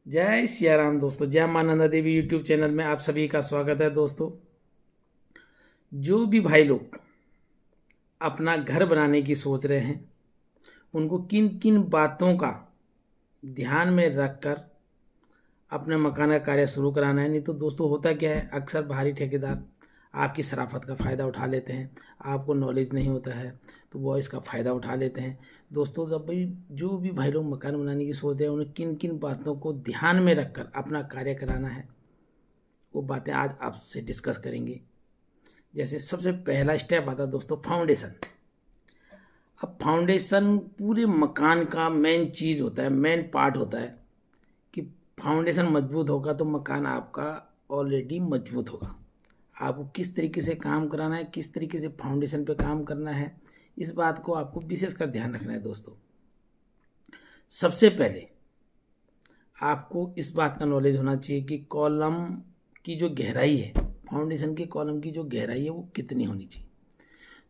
जय सिया राम दोस्तों। जय मां नंदा देवी यूट्यूब चैनल में आप सभी का स्वागत है दोस्तों। जो भी भाई लोग अपना घर बनाने की सोच रहे हैं उनको किन किन बातों का ध्यान में रखकर अपने मकान का कार्य शुरू कराना है। नहीं तो दोस्तों होता क्या है, अक्सर बाहरी ठेकेदार आपकी शराफत का फ़ायदा उठा लेते हैं। आपको नॉलेज नहीं होता है तो वो इसका फ़ायदा उठा लेते हैं। दोस्तों जब भी जो भी भाई लोग मकान बनाने की सोच रहे हैं उन्हें किन किन बातों को ध्यान में रखकर अपना कार्य कराना है, वो बातें आज आपसे डिस्कस करेंगे। जैसे सबसे पहला स्टेप आता है दोस्तों फाउंडेशन। अब फाउंडेशन पूरे मकान का मेन चीज़ होता है, मेन पार्ट होता है कि फाउंडेशन मजबूत होगा तो मकान आपका ऑलरेडी मजबूत होगा। आपको किस तरीके से काम कराना है, किस तरीके से फाउंडेशन पे काम करना है, इस बात को आपको विशेषकर ध्यान रखना है दोस्तों। सबसे पहले आपको इस बात का नॉलेज होना चाहिए कि कॉलम की जो गहराई है, फाउंडेशन के कॉलम की जो गहराई है वो कितनी होनी चाहिए।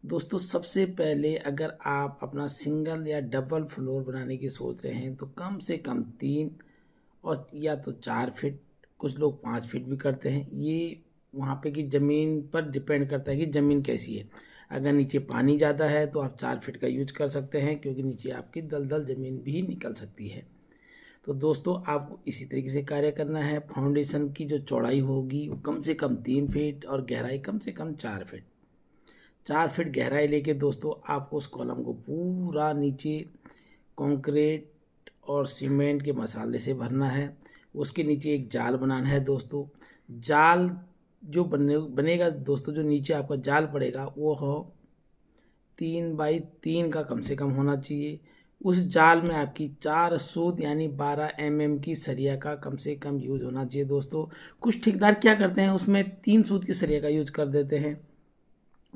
दोस्तों सबसे पहले अगर आप अपना सिंगल या डबल फ्लोर बनाने की सोच रहे हैं तो कम से कम 3 और या तो 4 फीट, कुछ लोग 5 फीट भी करते हैं। ये वहाँ पे की ज़मीन पर डिपेंड करता है कि ज़मीन कैसी है। अगर नीचे पानी ज़्यादा है तो आप 4 फीट का यूज कर सकते हैं, क्योंकि नीचे आपकी दलदल ज़मीन भी निकल सकती है। तो दोस्तों आपको इसी तरीके से कार्य करना है। फाउंडेशन की जो चौड़ाई होगी वो कम से कम 3 फीट और गहराई कम से कम 4 फीट। 4 फीट गहराई लेके दोस्तों आपको उस कॉलम को पूरा नीचे कंक्रीट और सीमेंट के मसाले से भरना है। उसके नीचे एक जाल बनाना है दोस्तों। जाल जो बनेगा दोस्तों, जो नीचे आपका जाल पड़ेगा वो हो 3x3 का कम से कम होना चाहिए। उस जाल में आपकी 4 सूत यानी 12 mm की सरिया का कम से कम यूज होना चाहिए दोस्तों। कुछ ठेकेदार क्या करते हैं, उसमें 3 सूत की सरिया का यूज कर देते हैं,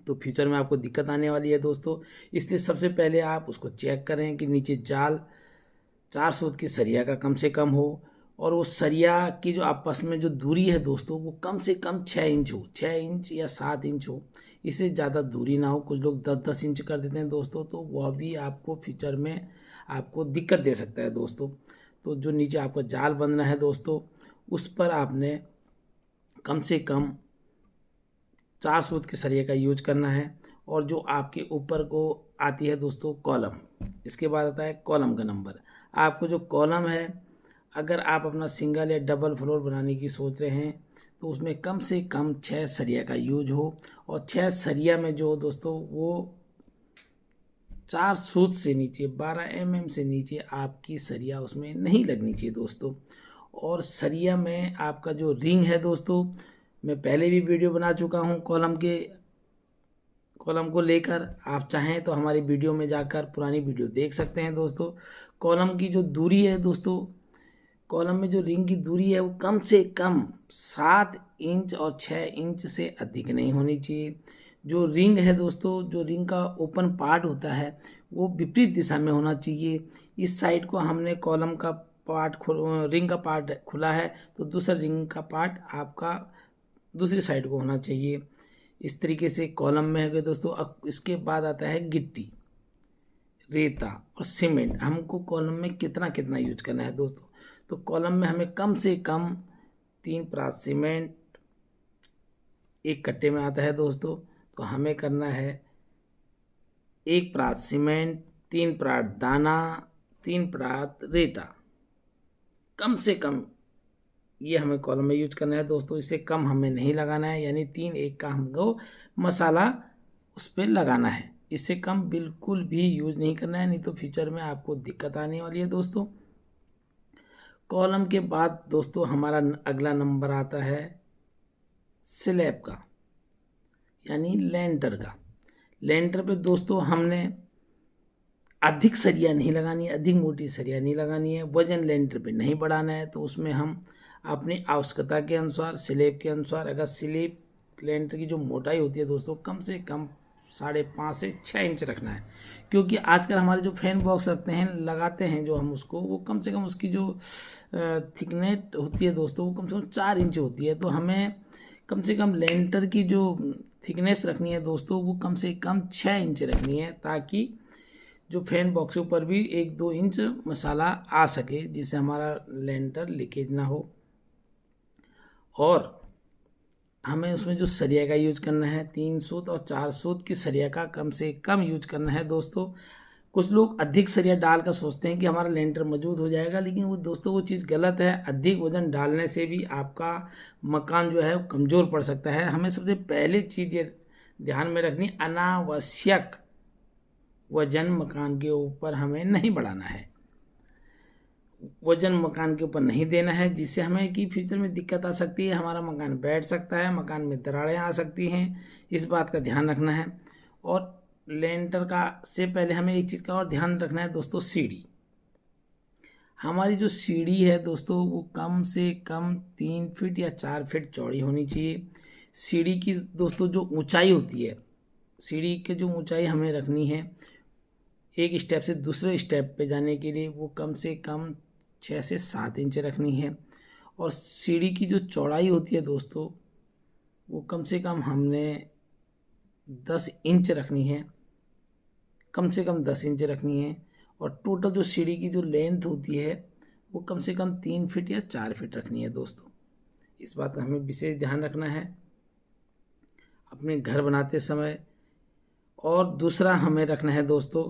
तो फ्यूचर में आपको दिक्कत आने वाली है दोस्तों। इसलिए सबसे पहले आप उसको चेक करें कि नीचे जाल 4 सूत की सरिया का कम से कम हो, और वो सरिया की जो आपस में जो दूरी है दोस्तों वो कम से कम 6 इंच हो, 6 इंच या 7 इंच हो। इससे ज़्यादा दूरी ना हो। कुछ लोग 10-10 इंच कर देते हैं दोस्तों, तो वह भी आपको फ्यूचर में आपको दिक्कत दे सकता है दोस्तों। तो जो नीचे आपका जाल बनना है दोस्तों, उस पर आपने कम से कम 4 सूत के सरिये का यूज करना है। और जो आपके ऊपर को आती है दोस्तों कॉलम, इसके बाद आता है कॉलम का नंबर। आपको जो कॉलम है, अगर आप अपना सिंगल या डबल फ्लोर बनाने की सोच रहे हैं तो उसमें कम से कम 6 सरिया का यूज हो। और 6 सरिया में जो दोस्तों वो 4 सूत से नीचे 12 mm से नीचे आपकी सरिया उसमें नहीं लगनी चाहिए दोस्तों। और सरिया में आपका जो रिंग है दोस्तों, मैं पहले भी वीडियो बना चुका हूँ कॉलम को लेकर। आप चाहें तो हमारी वीडियो में जाकर पुरानी वीडियो देख सकते हैं दोस्तों। कॉलम की जो दूरी है दोस्तों, कॉलम में जो रिंग की दूरी है वो कम से कम 7 इंच और 6 इंच से अधिक नहीं होनी चाहिए। जो रिंग है दोस्तों, जो रिंग का ओपन पार्ट होता है वो विपरीत दिशा में होना चाहिए। इस साइड को हमने कॉलम का पार्ट रिंग का पार्ट खुला है तो दूसरा रिंग का पार्ट आपका दूसरी साइड को होना चाहिए। इस तरीके से कॉलम में है दोस्तों। अब इसके बाद आता है गिट्टी, रेता और सीमेंट। हमको कॉलम में कितना कितना यूज करना है दोस्तों। तो कॉलम में हमें कम से कम 3 परात सीमेंट एक कट्टे में आता है दोस्तों, तो हमें करना है 1 परात सीमेंट, 3 परात दाना, 3 परात रेता, कम से कम ये हमें कॉलम में यूज करना है दोस्तों। इससे कम हमें नहीं लगाना है, यानी 3-1 का हमको मसाला उस पर लगाना है। इससे कम बिल्कुल भी यूज नहीं करना है, नहीं तो फ्यूचर में आपको दिक्कत आने वाली है दोस्तों। कॉलम के बाद दोस्तों हमारा अगला नंबर आता है स्लैब का, यानी लेंटर का। लेंटर पे दोस्तों हमने अधिक सरिया नहीं लगानी है, अधिक मोटी सरिया नहीं लगानी है, वजन लेंटर पे नहीं बढ़ाना है। तो उसमें हम अपनी आवश्यकता के अनुसार, स्लैब के अनुसार, अगर स्लैब लेंटर की जो मोटाई होती है दोस्तों कम से कम 5.5 से 6 इंच रखना है। क्योंकि आजकल हमारे जो फैन बॉक्स रखते हैं, लगाते हैं जो हम उसको, वो कम से कम उसकी जो थिकनेस होती है दोस्तों वो कम से कम 4 इंच होती है। तो हमें कम से कम लेंटर की जो थिकनेस रखनी है दोस्तों वो कम से कम 6 इंच रखनी है, ताकि जो फैन बॉक्स के ऊपर भी 1-2 इंच मसाला आ सके, जिससे हमारा लेंटर लीकेज ना हो। और हमें उसमें जो सरिया का यूज करना है, 3 सूत और 4 सूत की सरिया का कम से कम यूज करना है दोस्तों। कुछ लोग अधिक सरिया डालकर सोचते हैं कि हमारा लेंटर मजबूत हो जाएगा, लेकिन वो दोस्तों वो चीज़ गलत है। अधिक वजन डालने से भी आपका मकान जो है वो कमज़ोर पड़ सकता है। हमें सबसे पहले चीज़ ये ध्यान में रखनी, अनावश्यक वजन मकान के ऊपर हमें नहीं बढ़ाना है, वजन मकान के ऊपर नहीं देना है, जिससे हमें कि फ्यूचर में दिक्कत आ सकती है, हमारा मकान बैठ सकता है, मकान में दरारें आ सकती हैं। इस बात का ध्यान रखना है। और लेंटर का से पहले हमें एक चीज़ का और ध्यान रखना है दोस्तों, सीढ़ी। हमारी जो सीढ़ी है दोस्तों वो कम से कम 3 फीट या 4 फीट चौड़ी होनी चाहिए। सीढ़ी की दोस्तों जो ऊंचाई होती है, सीढ़ी की जो ऊंचाई हमें रखनी है एक स्टेप से दूसरे स्टेप पे जाने के लिए, वो कम से कम 6 से 7 इंच रखनी है। और सीढ़ी की जो चौड़ाई होती है दोस्तों वो कम से कम हमने 10 इंच रखनी है, कम से कम 10 इंच रखनी है। और टोटल जो सीढ़ी की जो लेंथ होती है वो कम से कम 3 फीट या 4 फीट रखनी है दोस्तों। इस बात का हमें विशेष ध्यान रखना है अपने घर बनाते समय। और दूसरा हमें रखना है दोस्तों